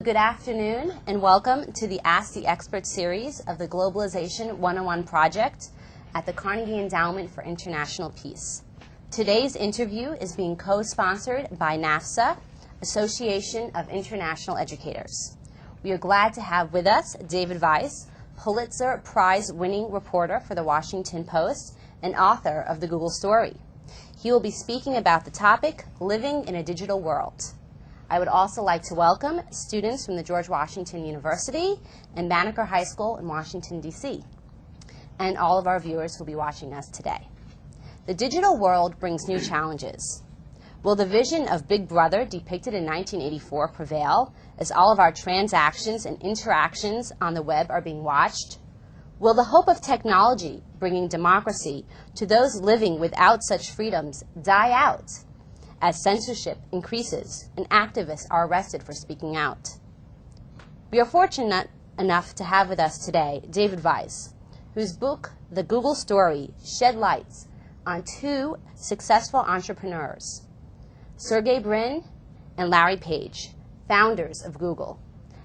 Good afternoon and welcome to the Ask the Expert series of the Globalization 101 project at the Carnegie Endowment for International Peace. Today's interview is being co-sponsored by NAFSA, Association of International Educators. We are glad to have with us David Vise, Pulitzer Prize-winning reporter for the Washington Post and author of the Google story. He will be speaking about the topic, Living in a Digital World. I would also like to welcome students from the George Washington University and Banneker High School in Washington, D.C., and all of our viewers who will be watching us today. The digital world brings new challenges. Will the vision of Big Brother depicted in 1984 prevail as all of our transactions and interactions on the web are being watched? Will the hope of technology bringing democracy to those living without such freedoms die out as censorship increases and activists are arrested for speaking out? We are fortunate enough to have with us today David Vise, whose book, The Google Story, shed lights on two successful entrepreneurs, Sergey Brin and Larry Page, founders of Google,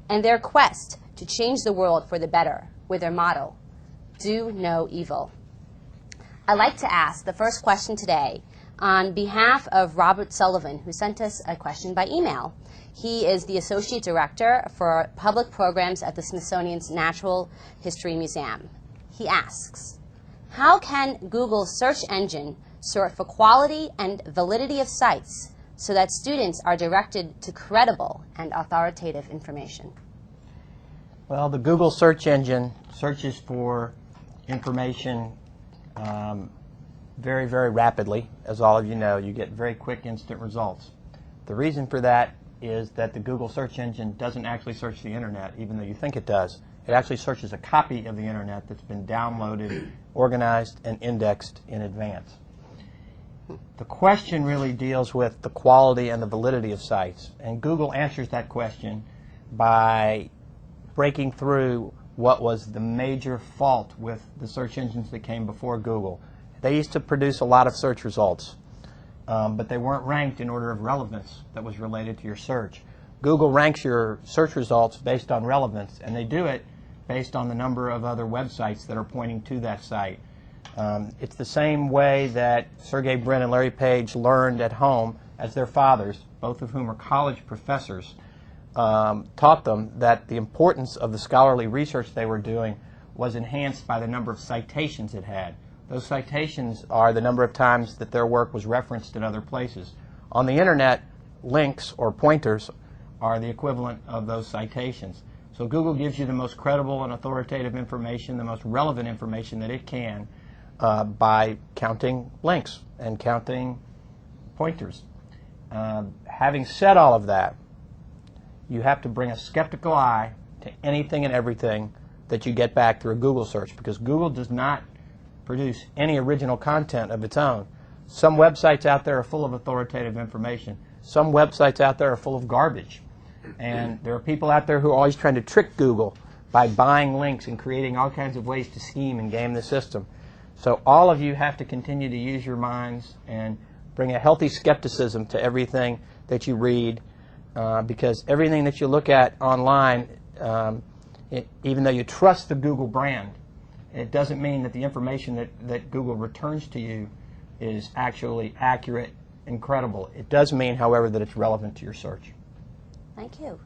and their quest to change the world for the better with their motto, do no evil. I'd like to ask the first question today on behalf of Robert Sullivan, who sent us a question by email. He is the Associate Director for Public Programs at the Smithsonian's Natural History Museum. He asks, how can Google's search engine sort for quality and validity of sites so that students are directed to credible and authoritative information? Well, the Google search engine searches for information very, very rapidly. As all of you know, you get very quick, instant results. The reason for that is that the Google search engine doesn't actually search the internet, even though you think it does. It actually searches a copy of the internet that's been downloaded, organized, and indexed in advance. The question really deals with the quality and the validity of sites, and Google answers that question by breaking through what was the major fault with the search engines that came before Google. They used to produce a lot of search results, but they weren't ranked in order of relevance that was related to your search. Google ranks your search results based on relevance, and they do it based on the number of other websites that are pointing to that site. It's the same way that Sergey Brin and Larry Page learned at home as their fathers, both of whom are college professors, taught them that the importance of the scholarly research they were doing was enhanced by the number of citations it had. Those citations are the number of times that their work was referenced in other places. On the internet, links or pointers are the equivalent of those citations. So Google gives you the most credible and authoritative information, the most relevant information that it can by counting links and counting pointers. Having said all of that, you have to bring a skeptical eye to anything and everything that you get back through a Google search, because Google does not produce any original content of its own. Some websites out there are full of authoritative information. Some websites out there are full of garbage. And there are people out there who are always trying to trick Google by buying links and creating all kinds of ways to scheme and game the system. So all of you have to continue to use your minds and bring a healthy skepticism to everything that you read, because everything that you look at online, even though you trust the Google brand, it doesn't mean that the information that Google returns to you is actually accurate and credible. It does mean, however, that it's relevant to your search. Thank you.